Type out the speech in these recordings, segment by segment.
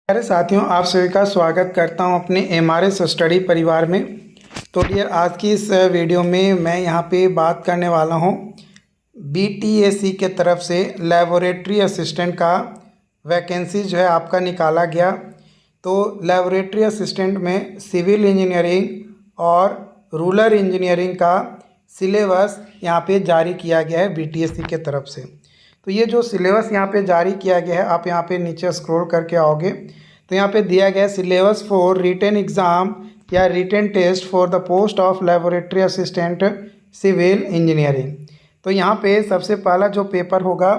प्यारे साथियों, आप सभी का स्वागत करता हूं अपने एमआरएस स्टडी परिवार में। तो डियर, आज की इस वीडियो में मैं यहां पे बात करने वाला हूं बीटीएससी के तरफ से लैबोरेटरी असिस्टेंट का वैकेंसी जो है आपका निकाला गया। तो लैबोरेटरी असिस्टेंट में सिविल इंजीनियरिंग और रूरल इंजीनियरिंग का सिलेबस यहाँ पे जारी किया गया है बीटीएससी के तरफ से। तो ये जो सिलेबस यहाँ पे जारी किया गया है, आप यहाँ पे नीचे स्क्रॉल करके आओगे तो यहाँ पे दिया गया है सिलेबस फॉर रिटन एग्ज़ाम या written test for the post of laboratory assistant civil engineering. तो यहाँ पे सबसे पहला जो पेपर होगा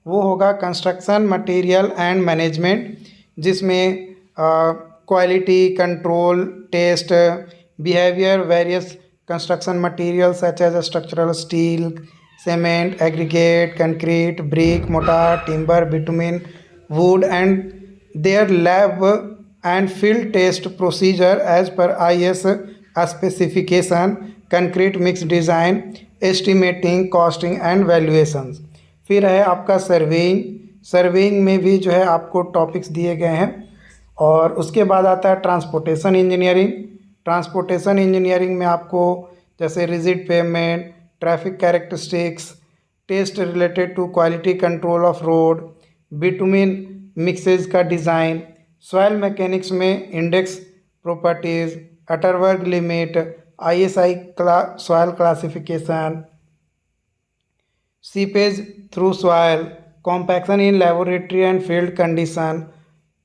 वो होगा कंस्ट्रक्शन मटेरियल एंड मैनेजमेंट, जिसमें quality control test behaviour various construction material such as structural steel cement, aggregate, concrete, brick, mortar, timber, bitumen, wood and their lab and field test procedure as per IS specification, concrete mix design, estimating, costing and valuations। फिर है आपका surveying में भी जो है आपको topics दिए गए हैं। और उसके बाद आता है ट्रांसपोर्टेशन इंजीनियरिंग में आपको जैसे rigid pavement, traffic characteristics, test related to quality control of road, bitumen mixes का डिज़ाइन, सॉइल मैकेनिक्स में index properties, Atterberg limit, ISI soil classification, seepage through soil, compaction in laboratory and field condition.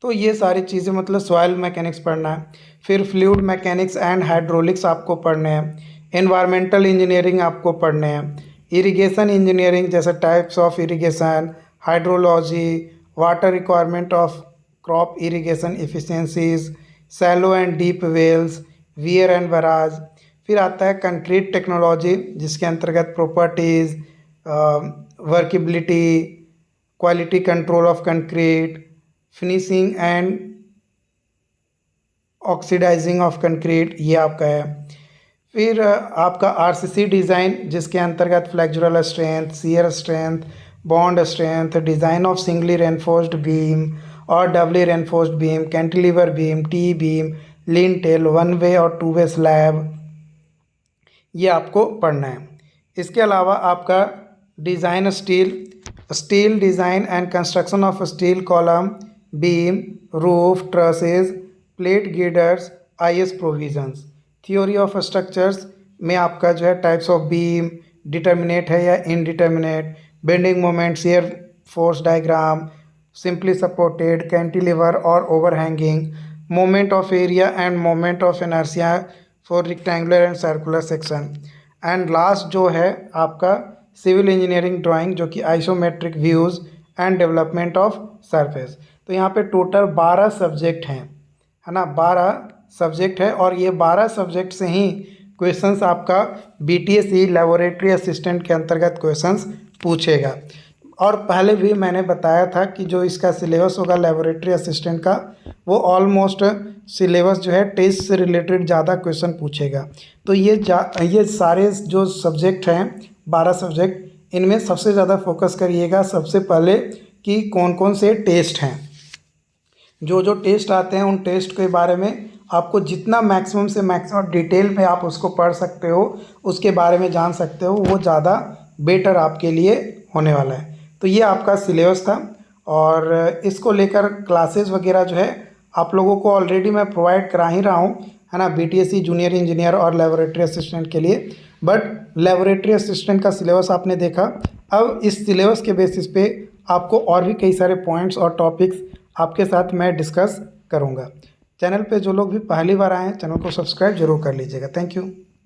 तो ये सारी चीज़ें मतलब soil mechanics पढ़ना है। फिर फ्लूइड मैकेनिक्स एंड हाइड्रोलिक्स आपको पढ़ने हैं। एनवायरमेंटल इंजीनियरिंग आपको पढ़ने हैं। इरिगेशन इंजीनियरिंग जैसे types of irrigation, hydrology, water requirement of crop irrigation efficiencies, shallow and deep wells, weir and barrage. फिर आता है कंक्रीट टेक्नोलॉजी, जिसके अंतर्गत properties, workability, quality control of concrete, finishing and oxidizing of concrete, ये आपका है। फिर आपका आरसीसी डिज़ाइन, जिसके अंतर्गत flexural strength, shear strength, bond strength, design of singly reinforced beam और doubly reinforced beam, cantilever beam, T beam, lintel, one way और two way slab, ये आपको पढ़ना है। इसके अलावा आपका design steel design and construction of steel column, beam, roof, trusses, plate girders, IS provisions. Theory of structures में आपका जो है टाइप्स ऑफ बीम, डिटर्मिनेट है या indeterminate, bending moment, shear force diagram, simply supported, cantilever और overhanging, moment of area and moment of inertia for rectangular and circular section. And last जो है आपका सिविल इंजीनियरिंग ड्राइंग, जो कि isometric views and development of surface. तो यहाँ पे total 12 subject हैं, है ना, 12 सब्जेक्ट है। और ये 12 सब्जेक्ट से ही क्वेश्चंस आपका बीटीएससी लैबोरेटरी असिस्टेंट के अंतर्गत क्वेश्चंस पूछेगा। और पहले भी मैंने बताया था कि जो इसका सिलेबस होगा लैबोरेटरी असिस्टेंट का, वो ऑलमोस्ट सिलेबस जो है टेस्ट से रिलेटेड ज़्यादा क्वेश्चन पूछेगा। तो ये सारे जो सब्जेक्ट हैं 12 सब्जेक्ट, इनमें सबसे ज़्यादा फोकस करिएगा सबसे पहले कि कौन कौन से टेस्ट हैं। जो टेस्ट आते हैं उन टेस्ट के बारे में आपको जितना मैक्सिमम से मैक्सिमम डिटेल में आप उसको पढ़ सकते हो, उसके बारे में जान सकते हो, वो ज़्यादा बेटर आपके लिए होने वाला है। तो ये आपका सिलेबस था और इसको लेकर क्लासेस वगैरह जो है आप लोगों को ऑलरेडी मैं प्रोवाइड करा ही रहा हूँ, है ना, बीटीएससी जूनियर इंजीनियर और लैबोरेटरी असिस्टेंट के लिए। बट लैबोरेटरी असिस्टेंट का सिलेबस आपने देखा, अब इस सिलेबस के बेसिस पे आपको और भी कई सारे पॉइंट्स और टॉपिक्स आपके साथ मैं डिस्कस करूँगा। चैनल पे जो लोग भी पहली बार आए हैं, चैनल को सब्सक्राइब जरूर कर लीजिएगा। Thank you.